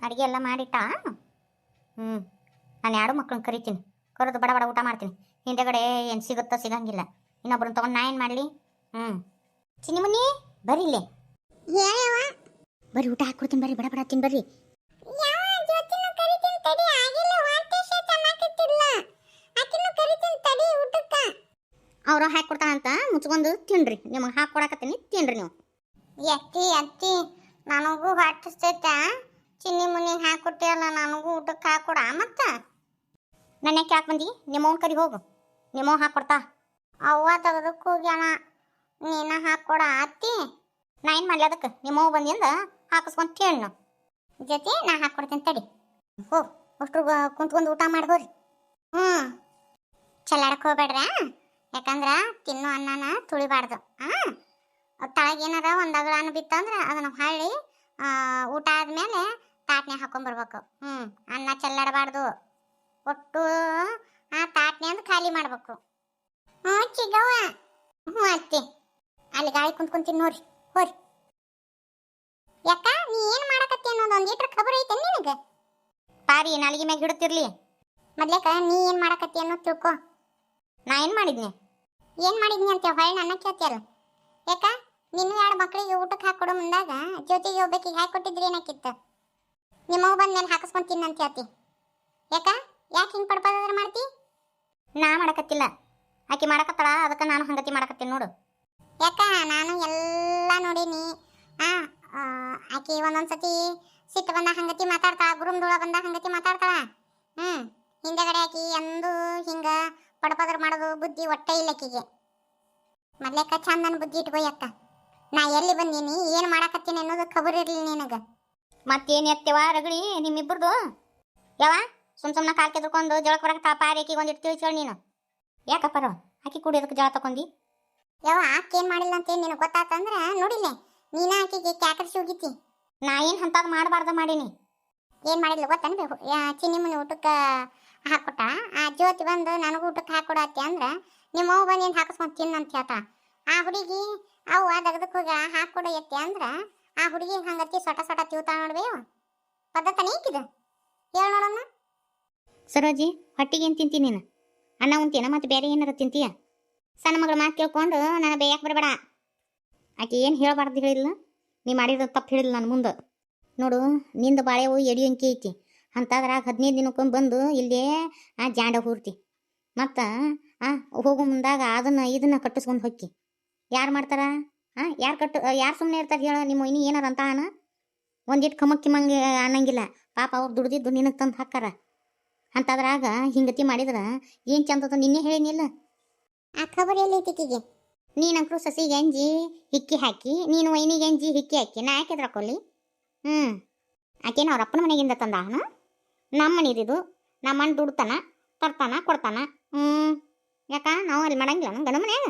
ಅಡುಗೆ ಎಲ್ಲ ಮಾಡಿಟ್ಟ. ನಾನು ಎರಡು ಮಕ್ಕಳನ್ನ ಕರಿತೀನಿ, ಕರೆದು ಬಡ ಬಡ ಊಟ ಮಾಡ್ತೀನಿ. ಹಿಂದೆಗಡೆ ಏನು ಸಿಗುತ್ತೋ ಸಿಗಂಗಿಲ್ಲ, ಇನ್ನೊಬ್ರನ್ನ ತೊಗೊಂಡು ನಾ ಏನು ಮಾಡಲಿ? ಚಿನ್ನಿ ಮುನ್ನಿ ಬರ್ರಿ ಇಲ್ಲೇ, ಬರ್ರಿ ಊಟ ಹಾಕ್ಕೊಡ್ತೀನಿ, ಬರ್ರಿ ಬಡ ಬಡ ತಿನ್ ಬರ್ರಿ. ಅವ್ರು ಹಾಕೊಡ್ತಾನಂತ ಮುಚ್ಕೊಂಡು ತಿನ್ರಿ, ನಿಮಗೆ ಹಾಕೊಡಕತ್ತೀನಿ ತಿನ್ರಿ ನೀವು. ಅತ್ತಿ ಅತ್ತಿ ನನಗೂ ಹೊಟ್ಟಿಸ್ತೈತ, ಚಿನ್ನಿ ಮುನಿಗೆ ಹಾಕೊಟ್ಟಿಯಲ್ಲ ನನಗೂ ಊಟಕ್ಕೆ ಹಾಕೊಡ. ಮತ್ತ ನನ್ನ ಯಾಕೆ ಯಾಕೆ ಬಂದಿ? ನಿಮ್ಮವ್ನ ಕರಿ ಹೋಗು, ನಿಮ್ಮವ್ ಹಾಕೊಡ್ತಾ. ಅವ್ವ ತೆಗೆದಕ್ಕೆ ಹೋಗ್ಯಾನ, ನೀನ ಹಾಕೊಡ ಅತ್ತಿ. ನಾ ಏನು ಮಾಡ್ಲಿ ಅದಕ್ಕೆ? ನಿಮ್ಮವ್ ಬಂದಿಂದ ಹಾಕಿಸ್ಕೊಂಡು ಕೇಳು ಜೊತೆ ನಾ ಹಾಕೊಡ್ತೀನಿ ತಡಿ. ಹೋ ಅಷ್ಟ್ರು ಕುಂತ್ಕೊಂಡು ಊಟ ಮಾಡ್ಬೋರಿ. ಚಲ್ಲಾಡಕ್ಕೆ ಹೋಗ್ಬೇಡ್ರ, ಯಾಕಂದ್ರೆ ತಿನ್ನೋ ಅನ್ನನ ತುಳಿಬಾರ್ದು. ತಳಗೇನಾರ ಒಂದು ಅಗಳಾನು ಬಿತ್ತಂದ್ರೆ ಅದನ್ನು ಹೊಳ್ಳಿ ಊಟ ಆದ್ಮೇಲೆ ತಾಟ್ನೆ ಹಾಕೊಂಡ್ಬರ್ಬೇಕು. ಅನ್ನ ಚೆಲ್ಲಾಡಬಾರ್ದು, ಒಟ್ಟು ಆ ತಾಟ್ನೆ ಅಂದ್ರೆ ಖಾಲಿ ಮಾಡ್ಬೇಕು. ಚಿಗವ್ವ. ಅತ್ತಿ ಅಲ್ಲಿ ಗಾಳಿ ಕುಂತ್ಕೊಂತೀನಿ ನೋಡ್ರಿ, ಹೋರಿ. ಯಾಕ ನೀ ಏನು ಮಾಡಕತ್ತಿ ಅನ್ನೋದು ಒಂದು ಈಟ್ರ ಖಬರ್ ಐತೆ ನಿನಗೆ? ಪಾರಿ ನಾಲಿಗೆ ಮ್ಯಾಗ ಹಿಡುತ್ತಿರ್ಲಿ. ಮೊದ್ಲೇಕ ನೀ ಏನು ಮಾಡಕತ್ತಿ ಅನ್ನೋದು ತಿಳ್ಕೊ. ನಾ ಏನು ಮಾಡಿದ್ನಿ? ಏನು ಮಾಡಿದ್ನಿ ಅಂತ ಹೊಳ್ಳಿ ನನ್ನ ಕೇಳ್ತಿಯಲ್ಲ. ಯಾಕ ನಿನ್ನ ಎರಡು ಮಕ್ಕಳಿಗೆ ಊಟಕ್ಕೆ ಹಾಕೊಡೋ ಮುಂದಾಗ ಜ್ಯೋತಿಗೆ ಒಬ್ಬಾಕಿಗೆ ಹಾಕೊಟ್ಟಿದ್ರಿ ಏನಾಕಿತ್ತು? ನಿಮ್ಮವ್ ಬಂದ್ಮೇಲೆ ಹಾಕಿಸ್ಕೊಂತೀನಿ ಅಂತ ಹೇಳ್ತಿ. ಯಾಕೆ ಹಿಂಗೆ ಪಡ್ಪದಾದ್ರೆ ಮಾಡ್ತಿ? ನಾ ಮಾಡಕತ್ತಿಲ್ಲ, ಆಕೆ ಮಾಡಕತ್ತಾಳ, ಅದಕ್ಕೆ ನಾನು ಹಂಗತಿ ಮಾಡಕತ್ತೀನಿ ನೋಡು. ಯಾಕ ನಾನು ಎಲ್ಲ ನೋಡೀನಿ. ಆಕೆ ಒಂದೊಂದ್ಸತಿ ಸಿಟ್ಟು ಬಂದ ಹಂಗತಿ ಮಾತಾಡ್ತಾಳ, ಗುರುಮ್ದೂಳ ಬಂದ ಹಂಗತಿ ಮಾತಾಡ್ತಾಳ. ಹಿಂದೆಗಡೆ ಆಕಿ ಎಂದು ಹಿಂಗೆ ಪಡ್ಪದ್ರ ಮಾಡೋದು ಬುದ್ಧಿ ಒಟ್ಟೆ ಇಲ್ಲ ಆಕಿಗೆ. ಮೊದ್ಲೇಕ ಚಂದನ ಬುದ್ಧಿ ಇಟ್ಕೋ ಅಕ್ಕ. ನಾ ಎಲ್ಲಿ ಬಂದೀನಿ ಏನು ಮಾಡಕತ್ತೀನಿ ಅನ್ನೋದು ಖಬರ್ ಇರಲಿ ನಿನಗೆ. ಮತ್ತೇನು ಎತ್ತೇವ ರಗಳಿ ನಿಮ್ಮಿಬ್ಬರದು? ಯಾವ ಸುಮ್ಮನೆ ಕಾಲು ಕೆದ್ಕೊಂಡು ಜಳಕ್ಕೆ ಬರಕತ್ತ ಪಾರಿ ಆಕಿಗೆ ಒಂದಿಟ್ಟು ತಿಳಿಸೇಳಿ ನೀನು. ಯಾಕಪ್ಪರ ಆಕಿ ಕೂಡಿ ಅದಕ್ಕೆ ಜಳ ತಗೊಂಡು? ಯಾವ ಆಕೆ ಏನು ಮಾಡಿಲ್ಲ ಅಂತೇನು ನಿನಗೆ ಗೊತ್ತಾತಂದ್ರೆ ನೋಡಿಲ್ಲ, ನೀನ ಆಕೆಗೆ ಕ್ಯಾಕರಿಸಿ ಹೋಗಿತಿ. ನಾ ಏನು ಅಂಥದ್ದು ಮಾಡಬಾರ್ದು ಮಾಡೀನಿ. ಏನು ಮಾಡಿಲ್ಲ ಗೊತ್ತಾನೆ? ಚಿನ್ನಿ ಮುನಿ ಊಟಕ್ಕೆ ಹಾಕ್ಕೊಟ್ಟ, ಆ ಜ್ಯೋತಿ ಬಂದು ನನಗೂ ಊಟಕ್ಕೆ ಹಾಕೊಡತ್ತೆ ಅಂದ್ರೆ ನಿಮ್ಮ ಅವ್ವ ಬಂದು ಏನು ಹಾಕಿಸ್ಕೊಂಡು ತಿನ್ನಂತ ಹೇಳ್ತಾ. ಆ ಹುಡುಗಿ ಅವ್ವ ದಗದಕ್ಕೆ ಹೋಗಿ ಹಾಕೊಡು ಎತ್ತಿ ಅಂದ್ರೆ ಆ ಹುಡುಗಿ ಹಂಗತ್ತಿ ಸೊಟ ಸೊಟ ತಿಳ್ತಾ ನೋಡ್ಬೇವ. ಪದ್ಧತನೇ ಈಕಿದು, ಹೇಳಿ ನೋಡಮ್ಮ. ಸರೋಜಿ ಹೊಟ್ಟಿಗೆ ಏನು ತಿಂತೀನಿ ನೀನು? ಅನ್ನ ಉಂತೀನ ಮತ್ತು ಬೇರೆ ಏನಾರು ತಿಂತೀಯ? ಸಣ್ಣ ಮಗಳ ಮಾತು ಕೇಳ್ಕೊಂಡು ನಾನು ಬೇಯಕ್ಕೆ ಬರಬೇಡ. ಆಕೆ ಏನು ಹೇಳಬಾರ್ದು ಹೇಳಿಲ್ಲ, ನೀ ಮಾಡಿದ ತಪ್ಪು ಹೇಳಿಲ್ಲ ನನ್ನ ಮುಂದೆ. ನೋಡು ನಿಂದು ಬಾಳೆವು ಎಡಿ ಅಂಕಿ ಐತಿ, ಅಂತಾದ್ರಾಗ 15 ದಿನಕ್ಕೊಮ್ಮೆ ಬಂದು ಇಲ್ಲೇ ಜಾಂಡ ಹೂರ್ತಿ. ಮತ್ತು ಹೋಗೋ ಮುಂದಾಗ ಇದನ್ನ ಕಟ್ಟಿಸ್ಕೊಂಡು ಹೊಕ್ಕಿ. ಯಾರು ಮಾಡ್ತಾರ? ಯಾರು ಸುಮ್ಮನೆ ಇರ್ತಾರೆ ಹೇಳೋ? ನಿಮ್ಮ ಇನ್ನು ಏನಾರ ಅಂತ ಒಂದಿಟ್ಟು ಕಮಕ್ಕಿ ಮಂಗೆ ಅನ್ನಂಗಿಲ್ಲ. ಪಾಪ ಅವ್ರು ದುಡ್ದಿದ್ದು ನಿನಗೆ ತಂದು ಹಾಕಾರ. ಅಂತಾದ್ರಾಗ ಹಿಂಗತಿ ಮಾಡಿದ್ರೆ ಏನು ಚಂದದ ನಿನ್ನೆ ಹೇಳಿನಿಲ್ಲ? ಆ ಖಬರ್ ಎಲ್ಲೈತಿಕಿಗೆ? ನೀನಂಕರು ಸಸಿಗೆ ಅಂಜಿ ಹಿಕ್ಕಿ ಹಾಕಿ, ನೀನು ವೈನಿಗೆ ಅಂಜಿ ಹಿಕ್ಕಿ ಹಾಕಿ, ನಾ ಯಾಕೆ ಎದ್ರಾಕೊಳ್ಳಿ? ಆಕೇನು ಅವ್ರ ಅಪ್ಪನ ಮನೆಗಿಂದ ತಂದ ನಮ್ಮ ಮನೆದಿದು, ನಮ್ಮಣ್ಣ ದುಡ್ತಾನ, ತರ್ತಾನ, ಕೊಡ್ತಾನ. ಯಾಕ ನಾವು ಅಲ್ಲಿ ಮಾಡಂಗಿಲ್ಲ ನಮ್ಮ ಗಂಡ ಮನ್ಯಾಗ?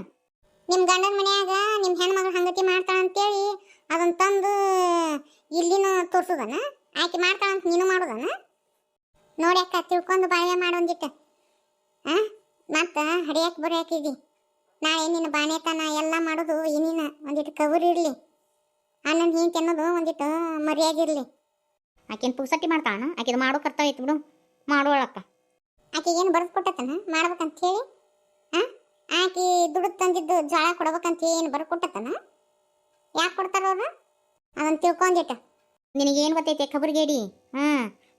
ನಿಮ್ಮ ಗಂಡನ ಮನ್ಯಾಗ ನಿಮ್ಮ ಹೆಣ್ಮಗಳು ಹಂಗತಿ ಮಾಡ್ತಾಳ ಅಂತೇಳಿ ಅದನ್ನು ತಂದು ಇಲ್ಲಿನ ತೋರ್ಸೋದನ? ಆಕೆ ಮಾಡ್ತಾಳಂತ ನೀನು ಮಾಡೋದನ? ನೋಡಿ ಅಕ್ಕ, ತಿಳ್ಕೊಂಡು ಬಾಳ್ವೆ ಮಾಡೋಂದಿಟ್ಟು. ಮತ್ತು ಹಡಿಯಕ್ಕೆ ಬರೋಕಿದಿ ನಾಳೆ ನಿನ್ನ ಬಾಣೆತನ ಎಲ್ಲ ಮಾಡೋದು ಏನಿನ ಒಂದಿಟ್ಟು ಕಬರ್ ಇರಲಿ. ಅನ್ನೊಂದು ಹಿಂಗೆ ಅನ್ನೋದು ಒಂದಿಟ್ಟು ಮರ್ಯಾದಿರಲಿ. ಆಕೆನು ಪುಕ್ಸಟ್ಟಿ ಮಾಡ್ತಾಳ? ಆಕೆದು ಮಾಡೋ ಕರ್ತವ್ಯ ಐತಿ ಬಿಡು, ಮಾಡೋಳಕ್ಕ. ಆಕೆಗೇನು ಬರೆದು ಕೊಟ್ಟತನ ಮಾಡ್ಬೇಕಂತ ಹೇಳಿ? ಆಕೆ ದುಡ್ಡು ತಂದಿದ್ದು ಜೋಳ ಕೊಡ್ಬೇಕಂತ ಏನು ಬರೆದು ಕೊಟ್ಟತನ? ಯಾಕೆ ಕೊಡ್ತಾರವ್ರು? ಅದನ್ನು ತಿಳ್ಕೊಂಡಿಟ್ಟ. ನಿನಗೇನು ಗೊತ್ತೈತೆ ಖಬರ್ಗೇಡಿ?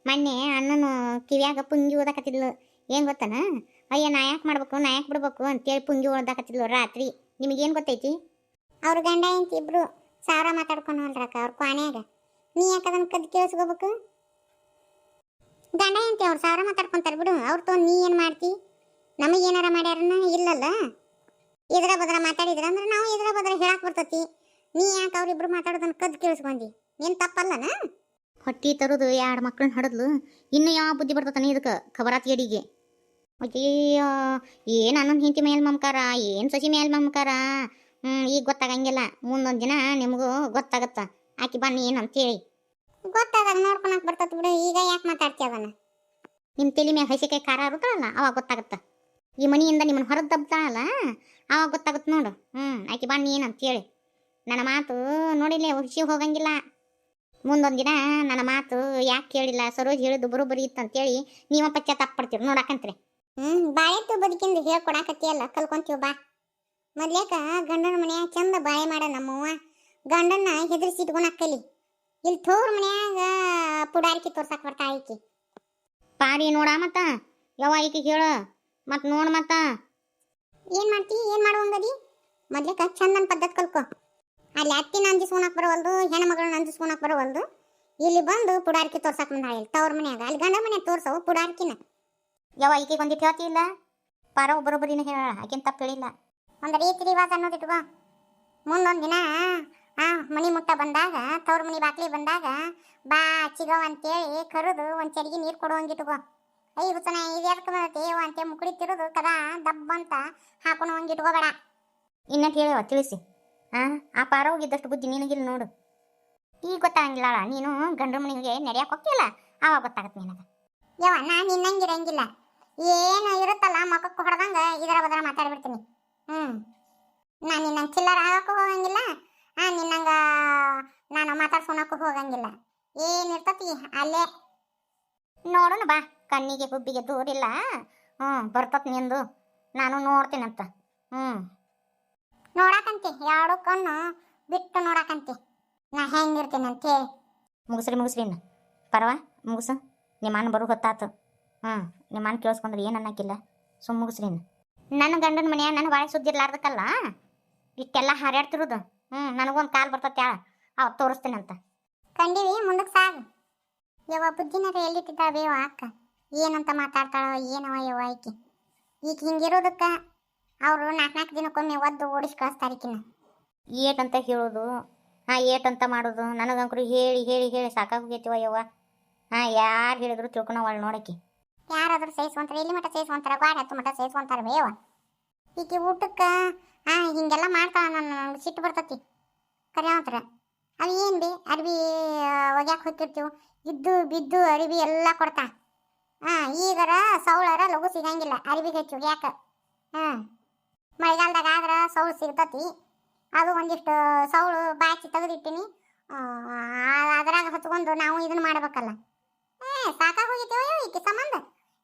ಮೊನ್ನೆ ಅಣ್ಣನು ಕಿವ್ಯಾಗ ಪುಂಗಿ ಓದಾಕತ್ತಿದ್ಲು. ಏನು ಗೊತ್ತನ? ಅಯ್ಯ ನಾ ಯಾಕೆ ಮಾಡ್ಬೇಕು, ನಾ ಯಾಕೆ ಬಿಡ್ಬೇಕು ಅಂತೇಳಿ ಪುಂಗಿ ಓದಾಕತ್ತಿದ್ಲು ರಾತ್ರಿ. ನಿಮಗೇನು ಗೊತ್ತೈತಿ? ಅವ್ರ ಗಂಡ ಅಂತ ಇಬ್ರು ಸಾವಿರ ಮಾತಾಡ್ಕೊಂಡು ಹೊಲ್ರಕ್ಕ ಅವ್ರ ಕ್ವಾನ್ಯಾಗ. ನೀ ಯಾಕೆ ಅದನ್ನು ಕದ್ದು ಕೇಳಿಸ್ಕೋಬೇಕು? ಗಂಡ ಅಂತ ಅವ್ರು ಸಾವಿರ ಮಾತಾಡ್ಕೊಂತಾರೆ ಬಿಡು, ಅವ್ರು ತೊಗೊಂಡು ನೀ ಏನು ಮಾಡ್ತಿ? ನಮಗೇನಾರ ಮಾಡ್ಯಾರನ್ನ ಇಲ್ಲಲ್ಲ. ಇದ್ರ ಬದ್ರ ಮಾತಾಡಿದ್ರಂದ್ರೆ ನಾವು ಇದ್ರ ಬದ್ರ ಹೇಳಕ್ಕೆ ಬರ್ತತಿ. ನೀ ಯಾಕೆ ಅವ್ರಿಬ್ರು ಮಾತಾಡೋದನ್ನು ಕದ್ದು ಕೇಳಿಸ್ಕೊಂಡಿ? ಏನು ತಪ್ಪಲ್ಲನ? ಹೊಟ್ಟಿ ತರೋದು 2 ಮಕ್ಕಳನ್ನ ಹಡದ್ಲು, ಇನ್ನು ಯಾವ ಬುದ್ಧಿ ಬರ್ತತಾನೆ ಇದಕ್ಕೆ ಖಬರಾತ್ ಎಡಿಗೆ? ಅಯ್ಯೋ ಏನು ಅನ್ನೊಂದು ಹಿಂತಿ ಮೇಲೆ ಮಮಕಾರ, ಏನು ಸಸಿ ಮೇಲೆ ಮಮಕಾರ. ಈಗ ಗೊತ್ತಾಗಂಗಿಲ್ಲ, ಮುಂದೊಂದು ದಿನ ನಿಮಗೂ ಗೊತ್ತಾಗತ್ತ. ಆಕಿ ಬನ್ನಿ ಏನು ಅಂತೇಳಿ ಗೊತ್ತಾದಾಗ ನೋಡ್ಕೊಳಕ್ ಬರ್ತತ್ ಬಿಡು. ಈಗ ಯಾಕೆ ಮಾತಾಡ್ತೀಯ ಅದನ್ನ? ನಿಮ್ಮ ತಲೆ ಮ್ಯಾಗ ಹಸಿಕಾಯಿ ಖಾರ ಇರುತ್ತಲ್ಲ ಅವಾಗ ಗೊತ್ತಾಗತ್ತ. ಈ ಮನೆಯಿಂದ ನಿಮ್ಮನ್ನು ಹೊರಗೆ ದಬ್ತಾಳಲ್ಲ ಅವಾಗ ಗೊತ್ತಾಗುತ್ತೆ ನೋಡು. ಆಕಿ ಬನ್ನಿ ಏನು ಅಂತೇಳಿ. ನನ್ನ ಮಾತು ನೋಡಿಲ್ಲೇ ಹುಷಿ ಹೋಗಂಗಿಲ್ಲ. ಮುಂದೊಂದು ದಿನ ನನ್ನ ಮಾತು ಯಾಕೆ ಕೇಳಿಲ್ಲ ಸರೋಜ್ ಹೇಳಿದ್ದು ಬರೋಬ್ಬರಿ ಇತ್ತು ಅಂತೇಳಿ ನೀವ ಪಶ್ಚಾತ್ತಾಪ ಪಡ್ತೀರಿ ನೋಡಾಕಂತ್ರಿ. ಬಾಳೆತ್ತು ಬದುಕಿಂದು ಹೇಳ್ಕೊಡಾಕತ್ತಿಯಲ್ಲ ಕಲ್ಕೊಂತೀವಿ ಬಾ. ಮೊದ್ಲೇಕ ಗಂಡನ ಮನ್ಯಾಗ ಚಂದ ಬಾಳೆ ಮಾಡ ನಮ್ಮವ್ವ ಗಂಡನ್ನ ಹೆದರ್ಸಿ ಇಟ್ಕೊಳಕ್ಕಲಿ. ಇಲ್ಲಿ ತೋರ್ ಮನ್ಯಾಗ ಪುಡಾರಿಕೆ ತೋರ್ಸಾಕ್ ಬರ್ತಾ ಆಯ್ಕಿ. ಪಾರಿ ನೋಡ ಮತ್ತ ಯಾವ ಈಕಿ ಹೇಳ ಮತ್ ನೋಡ್ ಮತ್ತ ಏನ್ ಮಾಡ್ತಿ ಏನ್ ಮಾಡುವಂಗದಿ? ಮೊದ್ಲೇಕ ಚಂದನ್ ಪದ್ಧತಿ ಕಲ್ಕೊ. ಅಲ್ಲಿ ಅತ್ತಿನ ಅಂಜಿಸ್ಕೊಳಕ್ ಬರವಲ್ದು, ಹೆಣ್ಮಗಳನ್ನ ಅಂಜಿಸ್ಕೊಳಕ್ ಬರವಲ್ದು. ಇಲ್ಲಿ ಬಂದು ಪುಡಾರಿಕೆ ತೋರ್ಸಾಕ್ ಬಂದ ಇಲ್ಲಿ ತವ್ರ ಮನ್ಯಾಗ. ಅಲ್ಲಿ ಗಂಡ ಮನ್ಯಾಗ ತೋರ್ಸವು ಪುಡಾರಿಕಿನ. ಯಾವ ಈಕಿಗೆ ಒಂದಿಟ್ಟು ಹೇಳ್ತಿ ಇಲ್ಲ ಪಾರ ಬರೋಬ್ಬರಿನ ಹೇಳ ಆಕಿನ ತಪ್ಪು ಹೇಳಿಲ್ಲ. ಒಂದು ರೀತಿ ರಿವಾಜ ಅನ್ನೋದಿಟ್ಕೋ. ಮುಂದೊಂದು ದಿನ ಮನಿ ಮುಟ್ಟ ಬಂದಾಗ ತವ್ರ ಮನಿ ಬಾಕ್ಲಿ ಬಂದಾಗ ಬಾ ಚಿಗವ್ ಅಂತೇಳಿ ಕರೆದು ಒಂದು ಚರಿಗೆ ನೀರು ಕೊಡುವಂಗಿಟ್ಕೋ. ಐ ಹುಸನ ಇದ್ಯಾಕೆ ಬರತ್ತೆ ಅಂತ ಮುಕುಳಿ ತಿರುದು ಕದ ದಬ್ಬ ಅಂತ ಹಾಕೊಂಡು ಹಂಗಿಟ್ಕೋಬೇಡ. ಇನ್ನಟ್ ಹೇಳವ ತಿಳಿಸಿ. ಆ ಪಾರ ಹೋಗಿದ್ದಷ್ಟು ಬುದ್ಧಿ ನಿನಗಿಲ್ಲ ನೋಡು. ಈಗ ಗೊತ್ತಾಗಂಗಿಲ್ಲ ನೀನು ಗಂಡ್ರ ಮನೆಗೆ ನಡೆಯಕ್ಕೆ ಹೋಗ್ತಿಲ್ಲ ಆವಾಗ ಗೊತ್ತಾಗತ್ತೆ ನಿನಗೆ. ನಾನು ನಿನ್ನಂಗಿರಂಗಿಲ್ಲ. ಏನು ಇರುತ್ತಲ್ಲ ಮಕ್ಕಕ್ಕೆ ಹೊಡೆದಂಗ ಇದರ ಬದರ ಮಾತಾಡ್ಬಿಡ್ತೀನಿ. ನಾನು ನಿನ್ನಂಗೆ ಚಿಲ್ಲರ ಆಗಕ್ಕೂ ಹೋಗಂಗಿಲ್ಲ, ನಿನ್ನಂಗ ನಾನು ಮಾತಾಡ್ಸೋಣಕ್ಕೂ ಹೋಗಂಗಿಲ್ಲ. ಏನಿರ್ತತಿ ಅಲ್ಲೇ ನೋಡೋಣ ಬಾ. ಕಣ್ಣಿಗೆ ಹುಬ್ಬಿಗೆ ದೂರಿಲ್ಲ. ಬರ್ತತ್ ನಿಂದು ನಾನು ನೋಡ್ತೀನಂತ. ನೋಡಾಕಂತಿ ಎರಡು ಕಣ್ಣು ಬಿಟ್ಟು ನೋಡಾಕಂತಿ ನಾ ಹೆಂಗಿರ್ತೀನಂತೆ. ಮುಗಿಸ್ರಿ ಪರವಾ ಮುಗಿಸು. ನಿಮ್ಮ ಅಣ್ಣ ಬರೋ ಹೊತ್ತಾತು. ನಿಮ್ಮ ಅಣ್ಣ ಕೇಳಿಸ್ಕೊಂಡ್ರೆ ಏನು ಅನ್ನಕ್ಕಿಲ್ಲ. ಸುಮ್ಮ ಮುಗಿಸ್ರಿ. ನನ್ನ ಗಂಡನ ಮನೆಯ ನನ್ನ ಬಾಳೆ ಸುದ್ದಿರ್ಲಾರ್ದಕ್ಕಲ್ಲ ಇಷ್ಟೆಲ್ಲ ಹಾರ್ಯಾಡ್ತಿರೋದು. ನನಗೊಂದು ಕಾಲ್ ಬರ್ತತ್ತೆ ಅವ್ ತೋರಿಸ್ತೀನಂತ. ಕಂಡೀವಿ ಮುಂದಕ್ಕೆ ಸಾಗು. ಯವ್ವ ಬುದ್ಧಿನಾರ ಎಲ್ಲಿಟ್ಟಿದ್ದಾಳ ಬೇವ ಅಕ್ಕ. ಏನಂತ ಮಾತಾಡ್ತಾಳೋ ಏನವ ಯವ್ವ ಆಕಿ. ಈಗ ಹಿಂಗಿರೋದಕ್ಕೆ ಅವರು 4 ದಿನಕ್ಕೊಮ್ಮೆ ಒದ್ದು ಓಡಿಸಿ ಕಳಿಸ್ತಾರಿಕಿನ. ಏಟಂತ ಹೇಳೋದು ಏಟಂತ ಮಾಡೋದು ನನಗಂಕರು ಹೇಳಿ ಹೇಳಿ ಹೇಳಿ ಸಾಕಾಗೋಗೈತಿವ ಯವ್ವ. ಯಾರು ಹೇಳಿದ್ರು ತಿಳ್ಕೊಳವಳ ನೋಡಕ್ಕೆ. ಯಾರಾದ್ರೂ ಸಹಿಸ್ಕೊಂತಾರೆ, ಎಲ್ಲಿ ಮಠ ಸಹಿಸ್ಕೊಂತಾರ, ಗಾಡಿ ಹತ್ತು ಮಠ ಸಹಿಸ್ಕೊಂತಾರ ಬೇವ. ಈಕೆ ಊಟಕ್ಕೆ ಹಿಂಗೆಲ್ಲ ಮಾಡ್ತಾಳ. ನನಗೆ ಸಿಟ್ಟು ಬರ್ತತಿ ಕರೆ ಮಾತ್ರ. ಅವು ಏನು ಬಿ ಅರ್ಬಿ ಒಗ್ಯಾಕೆ ಹೋಗಿರ್ತೀವಿ, ಇದ್ದು ಬಿದ್ದು ಅರಿಬಿ ಎಲ್ಲ ಕೊಡ್ತಾ. ಈಗರ ಸೌಳರ ಲಘು ಸಿಗಂಗಿಲ್ಲ ಅರಿಬಿಗೆ ಹೆಚ್ಚು ಯಾಕೆ. ಮಳೆಗಾಲದಾಗ ಆದ್ರೆ ಸೌಳು ಸಿಗ್ತತಿ. ಅದು ಒಂದಿಷ್ಟು ಸೌಳು ಬಾಚಿ ತೆಗೆದಿಟ್ಟಿನಿ. ಅದ್ರಾಗ ಹಚ್ಕೊಂಡು ನಾವು ಇದನ್ನ ಮಾಡ್ಬೇಕಲ್ಲ. ಸಾಕಾಗೋಗಿತ್ತೇವ ಈಕೆ ಸಂಬಂಧ.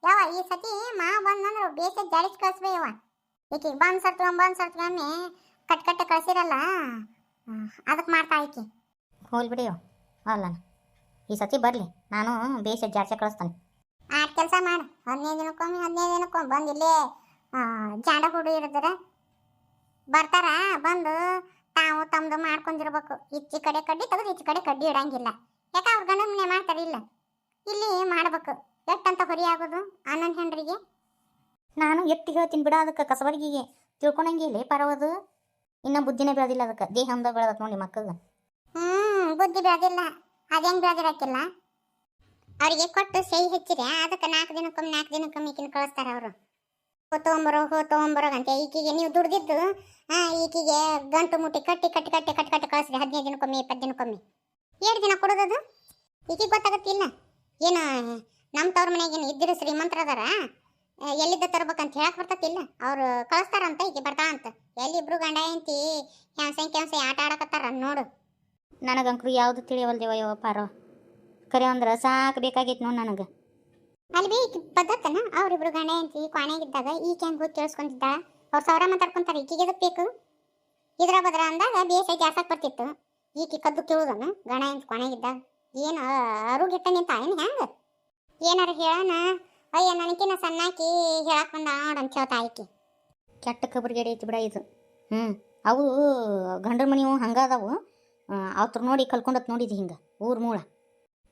ಯಾವ ಈ ಸತಿ ಮಾವ ಬಂದಂದ್ರೆ ಬೇಸ ಜಾಡಿಸಿ ಕಳಿಸ್ಬೇಯವ. ಈಕೆ ಬಂದು ಸರ್ತ್ಕೊಮ್ಮೆ ಕಟ್ ಕಳಿಸಿರಲ್ಲ ಅದಕ್ಕೆ ಮಾಡ್ತಾ ಈಕೆ. ಹೋಲ್ ಬಿಡಿಯೋ ಅಲ್ಲ ಈ ಸತಿ ಬರಲಿ ನಾನು ಬೇಸ ಜಾಡ್ಸೆ ಕಳಿಸ್ತಾನೆ. ಕೆಲಸ ಮಾಡು. 15 ದಿನಕ್ಕೊಮ್ಮೆ ಬಂದು ಇಲ್ಲೇ ಜಾಂಡ ಹುಡು ಇರಿದ್ರೆ ಬರ್ತಾರ. ಬಂದು ತಾವು ತಮ್ಮದು ಮಾಡ್ಕೊಂಡಿರ್ಬೇಕು. ಈಚೆ ಕಡೆ ಕಡ್ಡಿ ತೆಗೆದು ಈಚೆ ಕಡೆ ಕಡ್ಡಿ ಇಡಂಗಿಲ್ಲ. ಯಾಕೆ ಅವ್ರ ಗಂಡನ ಮನೆ ಮಾಡ್ತಾರಿಲ್ಲ, ಇಲ್ಲಿ ಮಾಡ್ಬೇಕು. ಎಷ್ಟಂತ ಹೊರಿ ಆಗೋದು ಅನ್ನೊಂದು ಹೆಂಡ್ರಿಗೆ. ನಾನು ಎಟ್ಟು ಹೇಳ್ತೀನಿ ಬಿಡ. ಅದಕ್ಕೆ ಕಸಬರ್ಗಿಗೆ ತಿಳ್ಕೊಳಂಗಿಲ್ಲ ಪರವದು. ಇನ್ನೂ ಬುದ್ಧಿನೇ ಬೆಳೆದಿಲ್ಲ ಅದಕ್ಕೆ. ದೇಹ ಹಂದ ಬೆಳೆದತ್ ನೋಡಿ ಮಕ್ಕಳು. ಬುದ್ಧಿ ಬೆಳೆದಿಲ್ಲ. ಅದೇನು ಬೆಳೆದಿರಕ್ಕಿಲ್ಲ. ಅವರಿಗೆ ಕೊಟ್ಟು ಸಹಿ ಹೆಚ್ಚಿರಿ ಅದಕ್ಕೆ 4 ದಿನಕ್ಕೊಮ್ಮೆ ಈಕಿನ ಕಳಿಸ್ತಾರೆ ಅವರು. ತೊಗೊಂಬರೋ ಅಂತ ಈಕಿಗೆ ನೀವು ದುಡ್ದಿದ್ದು ಈಕಿಗೆ ಗಂಟು ಮುಟ್ಟಿ ಕಟ್ಟಿ ಕಳಿಸ್ರಿ. 15 ದಿನಕ್ಕೊಮ್ಮೆ 20 ದಿನಕ್ಕೊಮ್ಮೆ 7 ದಿನ ಕೊಡೋದದು. ಈಕಿಗೆ ಗೊತ್ತಾಗತ್ತಿಲ್ಲ. ಏನು ನಮ್ಮ ತವ್ರ ಮನೆಗೇನು ಇದ್ದಿರು ಶ್ರೀಮಂತರ ಅದಾರ, ಎಲ್ಲಿದ್ದ ತರ್ಬೇಕಂತ ಹೇಳಕ್ ಬರ್ತತಿಲ್ಲ. ಅವ್ರು ಕಳಿಸ್ತಾರಂತ ಈಕೆ ಬರ್ತಾಳಂತ. ಎಲ್ಲಿಬ್ರು ಗಂಡ ಹೆಂಡತಿ ಕೆಂಸೆ ಆಟ ಆಡಕತ್ತಾರ ನೋಡು. ನನಗಂಕರು ಯಾವುದು ತಿಳಿಯವಲ್ದೇವ ಯವ ಪಾರೋ. ಕರೆ ಅಂದ್ರೆ ಸಾಕು ಬೇಕಾಗೈತೆ ನೋಡಿ ನನಗೆ. ಅಲ್ಲಿ ಬಿ ಈಕೆ ಪದ್ಧತನ ಅವ್ರಿಬ್ರು ಗಂಡ ಹೆಂಡತಿ ಕ್ವಾಣೆಗಿದ್ದಾಗ ಈಕೆ ಹೆಂಗೆ ಹೋಗಿ ಕೇಳಿಸ್ಕೊಂತಿದ್ದಾಳ. ಅವ್ರು ಸಾವಿರ ಮಾತಾಡ್ಕೊಂತಾರೆ. ಈಕೆಗೆ ಎದಕ್ಕೆ ಬೇಕು? ಇದ್ರ ಬದ್ರ ಅಂದಾಗ ಬೇಸ ಜಾಸ್ತಿ ಬರ್ತಿತ್ತು. ಈಕೆ ಕದ್ದು ಕೇಳುದನ ಗಂಡ ಹೆಂಡತಿ ಕ್ವಾಣೆಗಿದ್ದಾಗ. ಏನು ಅರುಗಿಟ್ಟ ನಿಂತ ಏನು ಹೆಂಗೆ ಏನಾರು ಹೇಳೋಣ. ಅಯ್ಯ ನನಕಿನ ಸಣ್ಣಾಕಿ ಹೇಳಕ್ ಬಂದ ಅಂತ ಹೇಳ್ತಾ ಈಕಿ. ಕೆಟ್ಟ ಕಬರ್ಗೇಡಿ ಐತಿ ಬಿಡ ಇದು. ಅವು ಗಂಡ್ರ ಮನೆವು ಹಂಗದಾವು. ಅವ್ರ ನೋಡಿ ಕಲ್ಕೊಂಡತ್ ನೋಡಿದ್ದು ಹಿಂಗೆ ಊರು ಮೂಳ.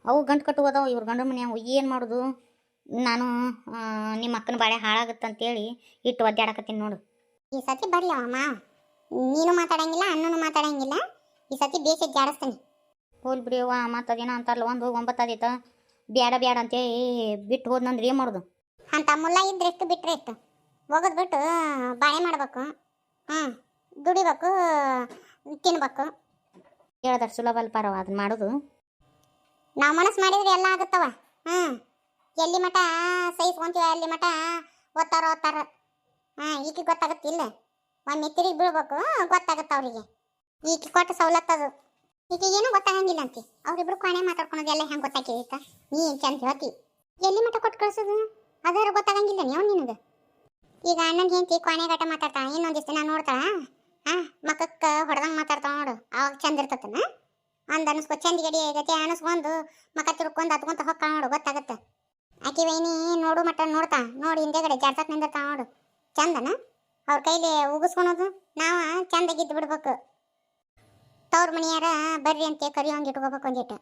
ಅವು ಗಂಟು ಕಟ್ಟುವುದಾವು. ಇವ್ರು ಗಂಡ್ರ ಮನೆ ಏನು ಮಾಡೋದು. ನಾನು ನಿಮ್ಮ ಅಕ್ಕನ ಬಾಳೆ ಹಾಳಾಗತ್ತಂತೇಳಿ ಇಟ್ಟು ಒದ್ದಾಡಕತ್ತೀನಿ ನೋಡು. ಈ ಸತಿ ಬರ್ಲಿ ಅಮ್ಮ. ನೀನು ಮಾತಾಡಂಗಿಲ್ಲ, ಅಣ್ಣನು ಮಾತಾಡಂಗಿಲ್ಲ. ಈ ಸತಿ ಬೇಸ ಜಾಡಿಸ್ತಾನೆ. ಹೋಲ್ ಬಿಡಿಯವ್ವ. ಮತ್ತು ಅದೇನೋ ಅಂತಾರಲ್ಲ 1 9 ಬ್ಯಾಡ ಅಂತೇಳಿ ಬಿಟ್ಟು ಹೋದ್ನಂದ್ರೆ ಏನು ಮಾಡೋದು. ಅಂತ ಮುಲ್ಲ ಇದ್ರೆ ಎಷ್ಟು ಬಿಟ್ಟರೆ ಎಷ್ಟು. ಒಗದ್ಬಿಟ್ಟು ಬಾಳೆ ಮಾಡ್ಬೇಕು, ದುಡಿಬೇಕು, ತಿನ್ಬೇಕು. ಹೇಳದಷ್ಟು ಸುಲಭ ಅಲ್ಲ ಪಾರವ ಅದನ್ನ ಮಾಡೋದು. ನಾವು ಮನಸ್ಸು ಮಾಡಿದ್ರೆ ಎಲ್ಲ ಆಗುತ್ತವ. ಎಲ್ಲಿ ಮಠ ಸಹಿಸ್ಕೊಂತೀವ ಅಲ್ಲಿ ಮಠ ಓದ್ತಾರ. ಈಕೆ ಗೊತ್ತಾಗತ್ತಿಲ್ಲ. ಒಮ್ಮೆ ತಿರುಗಿ ಬೀಳ್ಬೇಕು, ಗೊತ್ತಾಗತ್ತ ಅವ್ರಿಗೆ. ಈಕೆ ಕೊಟ್ಟ ಸವಲತ್ತದು. ಈಗ ಏನೂ ಗೊತ್ತಾಗಂಗಿಲ್ಲ ಅಂತಿ ಅವ್ರಿಬ್ರು ಕೊನೆ ಮಾತಾಡ್ಕೊಳೋದು ಎಲ್ಲ ಹೆಂಗೆ ಗೊತ್ತಾಗಿತ್ತ ನೀ ಚಂದ ಹೇಳ್ತಿ ಎಲ್ಲಿ ಮಟ್ಟ ಕೊಟ್ಟು ಕಳ್ಸೋದು ಅದರ ಗೊತ್ತಾಗಂಗಿಲ್ಲ ನೀವು ನಿನಗೆ ಈಗ ಅಣ್ಣನ ಹೆಂಡತಿ ಕೊನೆಗಟ್ಟ ಮಾತಾಡ್ತಾಳ ಇನ್ನೊಂದಿಷ್ಟು ದಿನ ನೋಡ್ತಾಳ ಮಕ್ಕಕ್ಕೆ ಹೊಡೆದಂಗೆ ಮಾತಾಡ್ತಾಳ ನೋಡು ಅವಾಗ ಚಂದ ಇರ್ತತನ ಅಂದ ಅನಿಸ್ಕೊ ಚಂದಿಗಡಿ ಗತಿ ಅನಿಸ್ಕೊಂಡು ಮಕ್ಕ ತಿರ್ಕೊಂಡು ಹತ್ಕೊಂತ ಹೊಕ್ಕ ನೋಡು ಗೊತ್ತಾಗತ್ತೆ ಆಕಿ ವೈನಿ ನೋಡು ಮಟ್ಟ ನೋಡ್ತಾ ನೋಡಿ ಹಿಂದೆಗಡೆ ಜಾಡ್ಸಕ್ ನಿಂದಿರ್ತಾಳ ನೋಡು ಚಂದನ ಅವ್ರ ಕೈಲಿ ಉಗಿಸ್ಕೊಳೋದು ನಾವು ಚಂದಾಗಿದ್ದು ಬಿಡ್ಬೇಕು ತವ್ರ ಮನಿಯಾರ ಬರ್ರಿ ಅಂತ ಕರಿಯೋಂಗೆ ಇಟ್ಕೋಬೇಕು ಒಂದಿಟ್ಟು